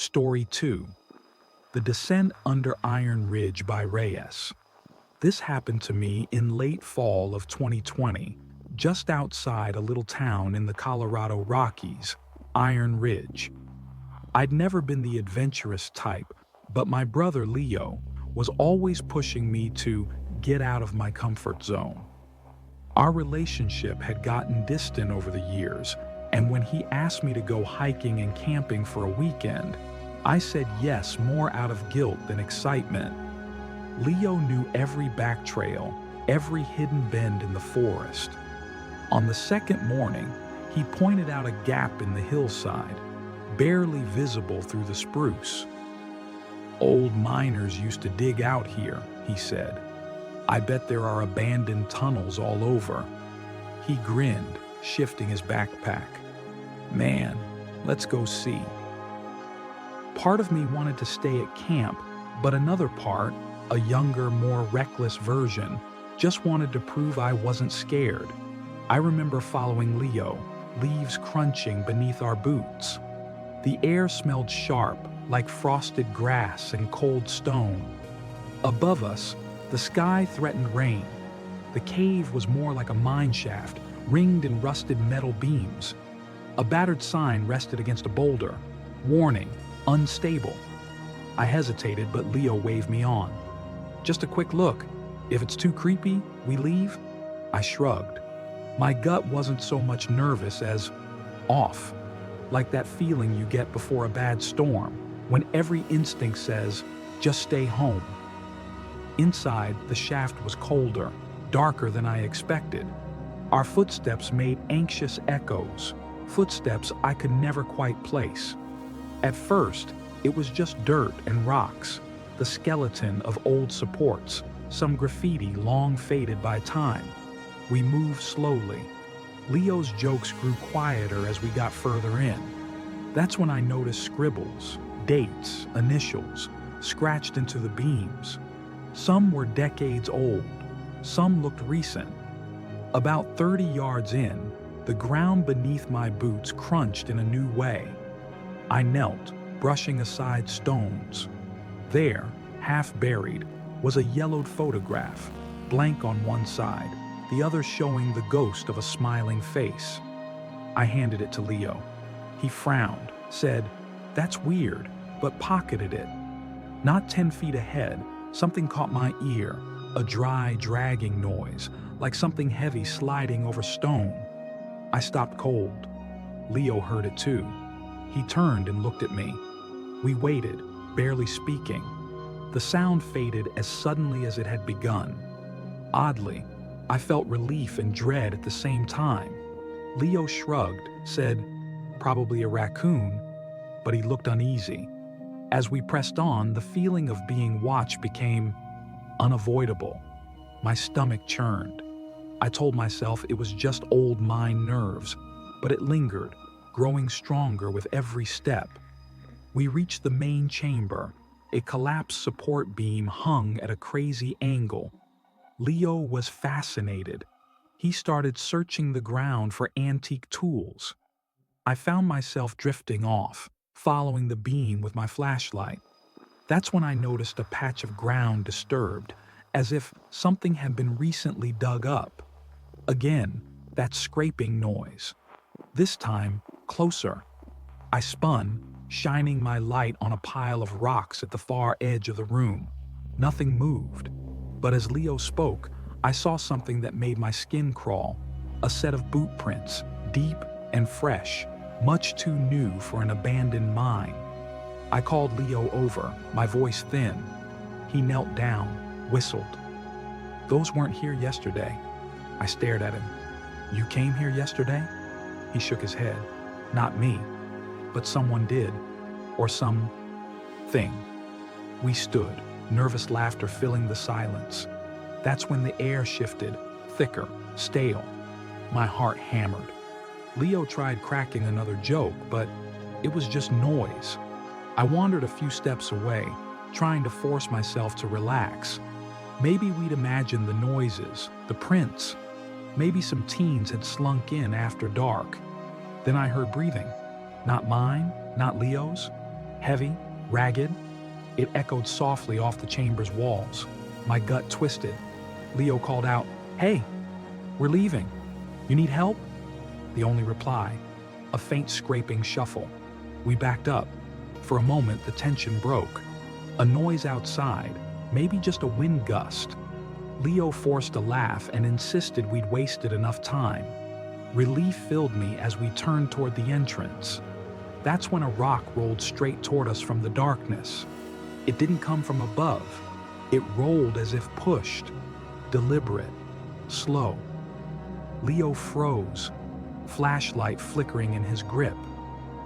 Story 2. The Descent Under Iron Ridge by Reyes. This happened to me in late fall of 2020, just outside a little town in the Colorado Rockies, Iron Ridge. I'd never been the adventurous type, but my brother Leo was always pushing me to get out of my comfort zone. Our relationship had gotten distant over the years, and when he asked me to go hiking and camping for a weekend, I said yes more out of guilt than excitement. Leo knew every back trail, every hidden bend in the forest. On the second morning, he pointed out a gap in the hillside, barely visible through the spruce. "Old miners used to dig out here," he said. "I bet there are abandoned tunnels all over." He grinned, shifting his backpack. "Man, let's go see." Part of me wanted to stay at camp, but another part, a younger, more reckless version, just wanted to prove I wasn't scared. I remember following Leo, leaves crunching beneath our boots. The air smelled sharp, like frosted grass and cold stone. Above us, the sky threatened rain. The cave was more like a mine shaft, ringed in rusted metal beams. A battered sign rested against a boulder. Warning, unstable. I hesitated, but Leo waved me on. "Just a quick look. If it's too creepy, we leave?" I shrugged. My gut wasn't so much nervous as off, like that feeling you get before a bad storm, when every instinct says, just stay home. Inside, the shaft was colder, darker than I expected. Our footsteps made anxious echoes, footsteps I could never quite place. At first, it was just dirt and rocks, the skeleton of old supports, some graffiti long faded by time. We moved slowly. Leo's jokes grew quieter as we got further in. That's when I noticed scribbles, dates, initials, scratched into the beams. Some were decades old, some looked recent. About 30 yards in, the ground beneath my boots crunched in a new way. I knelt, brushing aside stones. There, half buried, was a yellowed photograph, blank on one side, the other showing the ghost of a smiling face. I handed it to Leo. He frowned, said, "That's weird," but pocketed it. Not 10 feet ahead, something caught my ear, a dry, dragging noise, like something heavy sliding over stone. I stopped cold. Leo heard it too. He turned and looked at me. We waited, barely speaking. The sound faded as suddenly as it had begun. Oddly, I felt relief and dread at the same time. Leo shrugged, said, "Probably a raccoon," but he looked uneasy. As we pressed on, the feeling of being watched became unavoidable. My stomach churned. I told myself it was just old mine nerves, but it lingered, growing stronger with every step. We reached the main chamber. A collapsed support beam hung at a crazy angle. Leo was fascinated. He started searching the ground for antique tools. I found myself drifting off, following the beam with my flashlight. That's when I noticed a patch of ground disturbed, as if something had been recently dug up. Again, that scraping noise. This time, closer. I spun, shining my light on a pile of rocks at the far edge of the room. Nothing moved. But as Leo spoke, I saw something that made my skin crawl. A set of boot prints, deep and fresh, much too new for an abandoned mine. I called Leo over, my voice thin. He knelt down, whistled. "Those weren't here yesterday." I stared at him. "You came here yesterday?" He shook his head. "Not me. But someone did. Or something." We stood, nervous laughter filling the silence. That's when the air shifted, thicker, stale. My heart hammered. Leo tried cracking another joke, but it was just noise. I wandered a few steps away, trying to force myself to relax. Maybe we'd imagined the noises, the prints. Maybe some teens had slunk in after dark. Then I heard breathing. Not mine, not Leo's. Heavy, ragged, it echoed softly off the chamber's walls. My gut twisted. Leo called out, "Hey, we're leaving. You need help?" The only reply, a faint scraping shuffle. We backed up. For a moment, the tension broke. A noise outside, maybe just a wind gust. Leo forced a laugh and insisted we'd wasted enough time. Relief filled me as we turned toward the entrance. That's when a rock rolled straight toward us from the darkness. It didn't come from above. It rolled as if pushed, deliberate, slow. Leo froze, flashlight flickering in his grip.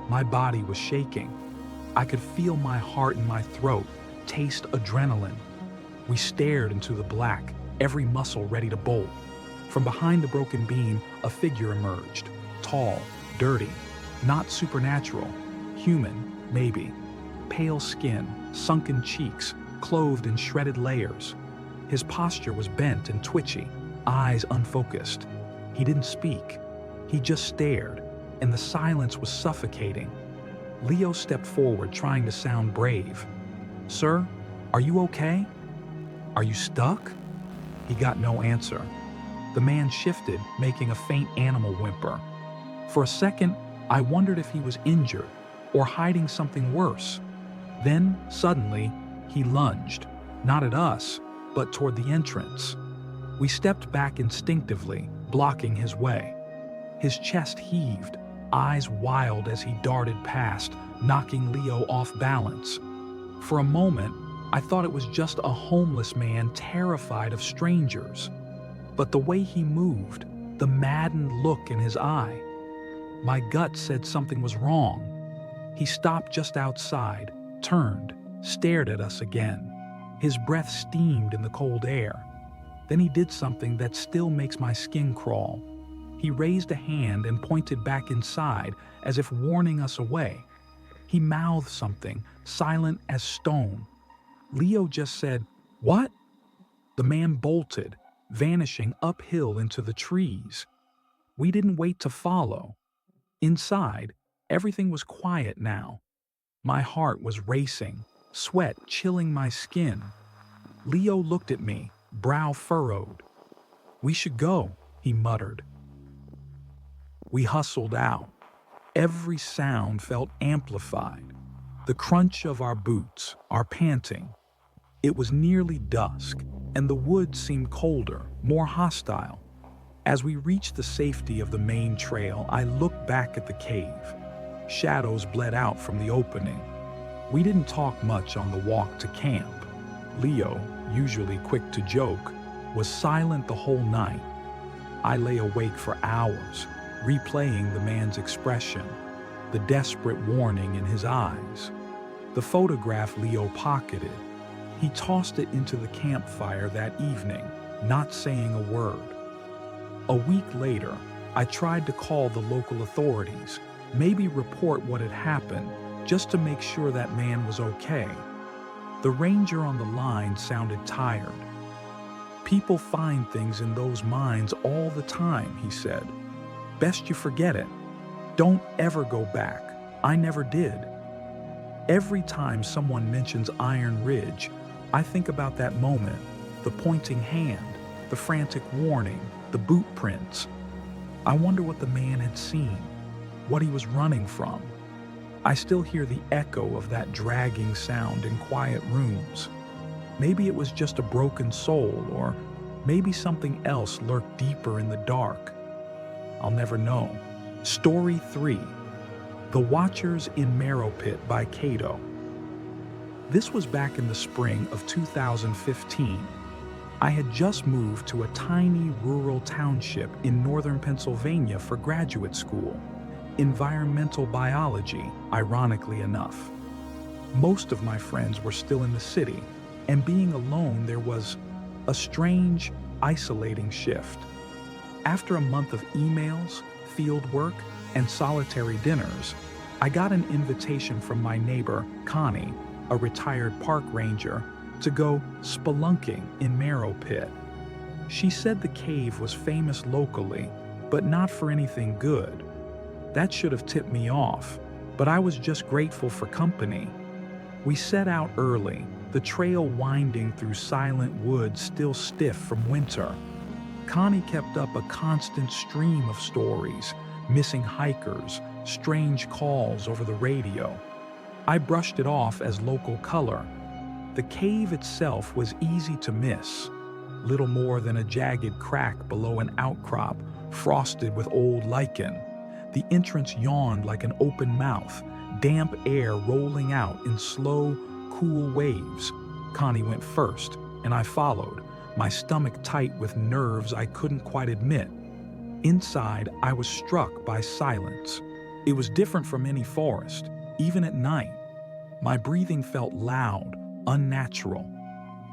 My body was shaking. I could feel my heart in my throat, taste adrenaline. We stared into the black, every muscle ready to bolt. From behind the broken beam, a figure emerged, tall, dirty, not supernatural, human, maybe. Pale skin, sunken cheeks, clothed in shredded layers. His posture was bent and twitchy, eyes unfocused. He didn't speak. He just stared, and the silence was suffocating. Leo stepped forward, trying to sound brave. "Sir, are you okay? Are you stuck?" He got no answer. The man shifted, making a faint animal whimper. For a second, I wondered if he was injured or hiding something worse. Then, suddenly, he lunged, not at us, but toward the entrance. We stepped back instinctively, blocking his way. His chest heaved, eyes wild as he darted past, knocking Leo off balance. For a moment, I thought it was just a homeless man terrified of strangers. But the way he moved, the maddened look in his eye, my gut said something was wrong. He stopped just outside, turned, stared at us again. His breath steamed in the cold air. Then he did something that still makes my skin crawl. He raised a hand and pointed back inside, as if warning us away. He mouthed something, silent as stone. Leo just said, "What?" The man bolted, vanishing uphill into the trees. We didn't wait to follow. Inside, everything was quiet now. My heart was racing, sweat chilling my skin. Leo looked at me, brow furrowed. "We should go," he muttered. We hustled out. Every sound felt amplified. The crunch of our boots, our panting. It was nearly dusk, and the woods seemed colder, more hostile. As we reached the safety of the main trail, I looked back at the cave. Shadows bled out from the opening. We didn't talk much on the walk to camp. Leo, usually quick to joke, was silent the whole night. I lay awake for hours, replaying the man's expression, the desperate warning in his eyes. The photograph Leo pocketed. He tossed it into the campfire that evening, not saying a word. A week later, I tried to call the local authorities, maybe report what had happened, just to make sure that man was okay. The ranger on the line sounded tired. "People find things in those mines all the time," he said. "Best you forget it. Don't ever go back. I never did." Every time someone mentions Iron Ridge, I think about that moment, the pointing hand, the frantic warning, the boot prints. I wonder what the man had seen, what he was running from. I still hear the echo of that dragging sound in quiet rooms. Maybe it was just a broken soul, or maybe something else lurked deeper in the dark. I'll never know. Story 3. The Watchers in Marrow Pit by Cato. This was back in the spring of 2015. I had just moved to a tiny rural township in northern Pennsylvania for graduate school. Environmental biology, ironically enough. Most of my friends were still in the city, and being alone there was a strange, isolating shift. After a month of emails, field work, and solitary dinners, I got an invitation from my neighbor, Connie, a retired park ranger, to go spelunking in Marrow Pit. She said the cave was famous locally, but not for anything good. That should have tipped me off, but I was just grateful for company. We set out early, the trail winding through silent woods still stiff from winter. Connie kept up a constant stream of stories, missing hikers, strange calls over the radio. I brushed it off as local color. The cave itself was easy to miss, little more than a jagged crack below an outcrop frosted with old lichen. The entrance yawned like an open mouth, damp air rolling out in slow, cool waves. Connie went first, and I followed, my stomach tight with nerves I couldn't quite admit. Inside, I was struck by silence. It was different from any forest, even at night. My breathing felt loud, unnatural.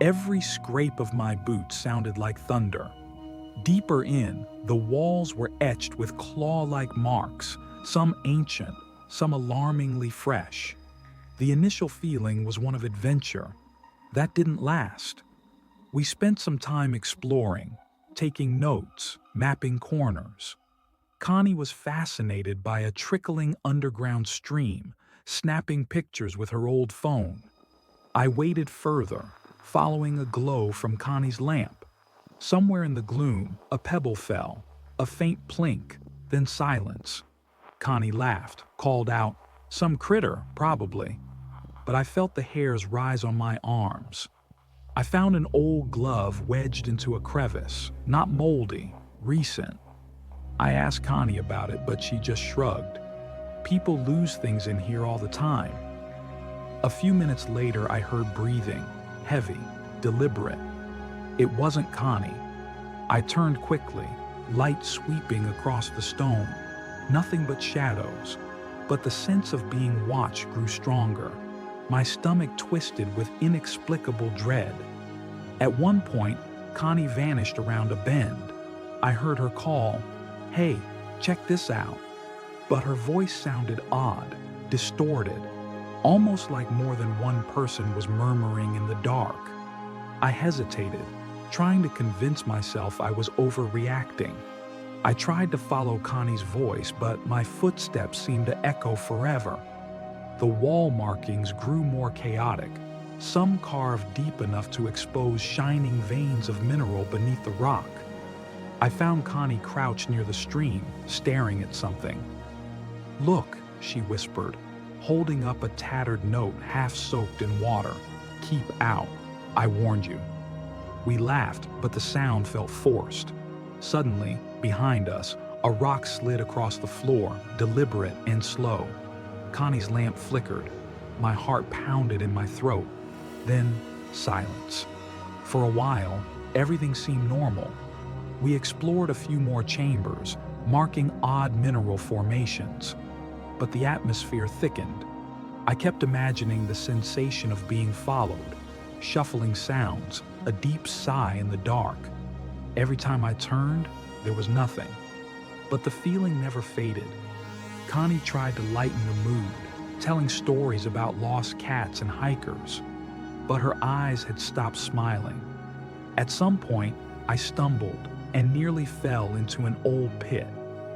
Every scrape of my boots sounded like thunder. Deeper in, the walls were etched with claw-like marks, some ancient, some alarmingly fresh. The initial feeling was one of adventure. That didn't last. We spent some time exploring, taking notes, mapping corners. Connie was fascinated by a trickling underground stream, snapping pictures with her old phone. I waited further, following a glow from Connie's lamp. Somewhere in the gloom, a pebble fell, a faint plink, then silence. Connie laughed, called out, "Some critter, probably." But I felt the hairs rise on my arms. I found an old glove wedged into a crevice, not moldy, recent. I asked Connie about it, but she just shrugged. People lose things in here all the time. A few minutes later, I heard breathing, heavy, deliberate. It wasn't Connie. I turned quickly, light sweeping across the stone. Nothing but shadows, but the sense of being watched grew stronger. My stomach twisted with inexplicable dread. At one point, Connie vanished around a bend. I heard her call, "Hey, check this out." But her voice sounded odd, distorted, almost like more than one person was murmuring in the dark. I hesitated, trying to convince myself I was overreacting. I tried to follow Connie's voice, but my footsteps seemed to echo forever. The wall markings grew more chaotic, some carved deep enough to expose shining veins of mineral beneath the rock. I found Connie crouched near the stream, staring at something. "Look," she whispered, holding up a tattered note half soaked in water. "Keep out. I warned you." We laughed, but the sound felt forced. Suddenly, behind us, a rock slid across the floor, deliberate and slow. Connie's lamp flickered. My heart pounded in my throat. Then, silence. For a while, everything seemed normal. We explored a few more chambers, marking odd mineral formations. But the atmosphere thickened. I kept imagining the sensation of being followed, shuffling sounds, a deep sigh in the dark. Every time I turned, there was nothing. But the feeling never faded. Connie tried to lighten the mood, telling stories about lost cats and hikers. But her eyes had stopped smiling. At some point, I stumbled and nearly fell into an old pit,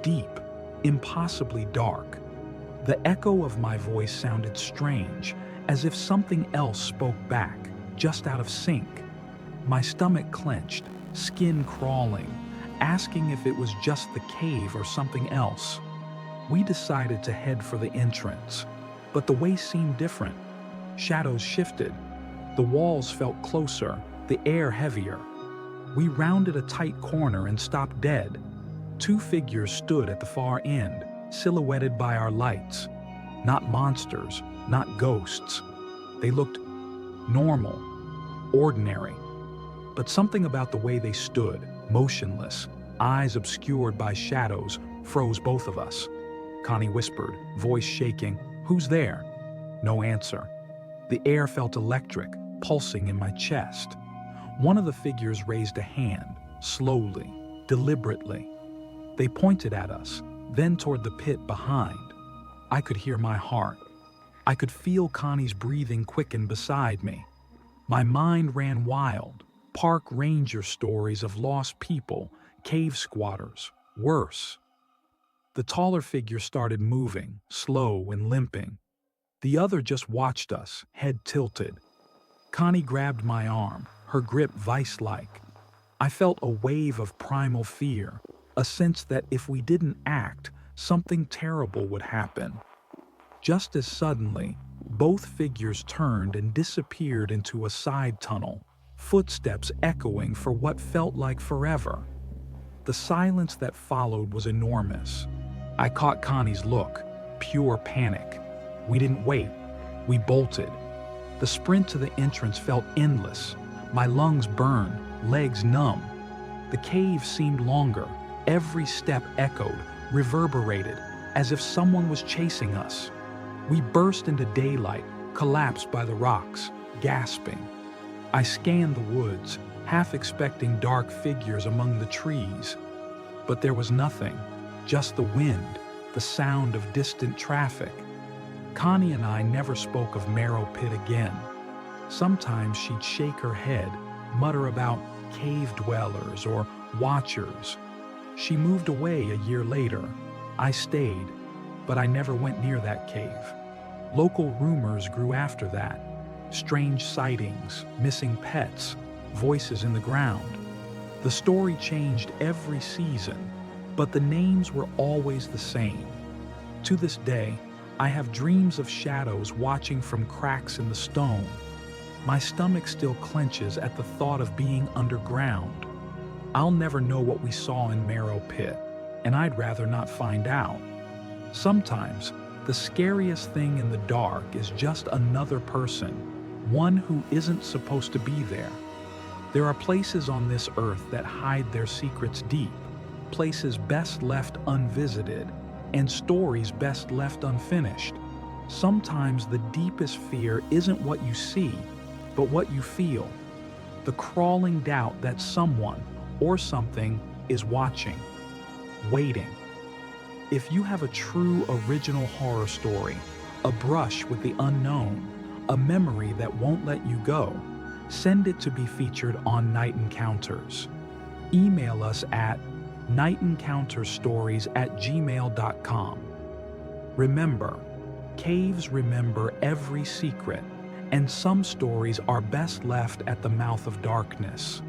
deep, impossibly dark. The echo of my voice sounded strange, as if something else spoke back, just out of sync. My stomach clenched, skin crawling, asking if it was just the cave or something else. We decided to head for the entrance, but the way seemed different. Shadows shifted. The walls felt closer, the air heavier. We rounded a tight corner and stopped dead. Two figures stood at the far end, silhouetted by our lights. Not monsters, not ghosts. They looked normal, ordinary. But something about the way they stood, motionless, eyes obscured by shadows, froze both of us. Connie whispered, voice shaking, "Who's there?" No answer. The air felt electric, pulsing in my chest. One of the figures raised a hand, slowly, deliberately. They pointed at us, then toward the pit behind. I could hear my heart. I could feel Connie's breathing quicken beside me. My mind ran wild. Park ranger stories of lost people, cave squatters, worse. The taller figure started moving, slow and limping. The other just watched us, head tilted. Connie grabbed my arm, her grip vice-like. I felt a wave of primal fear, a sense that if we didn't act, something terrible would happen. Just as suddenly, both figures turned and disappeared into a side tunnel, footsteps echoing for what felt like forever. The silence that followed was enormous. I caught Connie's look, pure panic. We didn't wait. We bolted. The sprint to the entrance felt endless. My lungs burned, legs numb. The cave seemed longer. Every step echoed, reverberated, as if someone was chasing us. We burst into daylight, collapsed by the rocks, gasping. I scanned the woods, half expecting dark figures among the trees. But there was nothing, just the wind, the sound of distant traffic. Connie and I never spoke of Marrow Pit again. Sometimes she'd shake her head, mutter about cave dwellers or watchers. She moved away a year later. I stayed, but I never went near that cave. Local rumors grew after that. Strange sightings, missing pets, voices in the ground. The story changed every season, but the names were always the same. To this day, I have dreams of shadows watching from cracks in the stone. My stomach still clenches at the thought of being underground. I'll never know what we saw in Marrow Pit, and I'd rather not find out. Sometimes, the scariest thing in the dark is just another person, one who isn't supposed to be there. There are places on this earth that hide their secrets deep, places best left unvisited, and stories best left unfinished. Sometimes the deepest fear isn't what you see, but what you feel. The crawling doubt that someone or something is watching, waiting. If you have a true original horror story, a brush with the unknown, a memory that won't let you go, send it to be featured on Night Encounters. Email us at nightencountersstories@gmail.com. Remember, caves remember every secret, and some stories are best left at the mouth of darkness.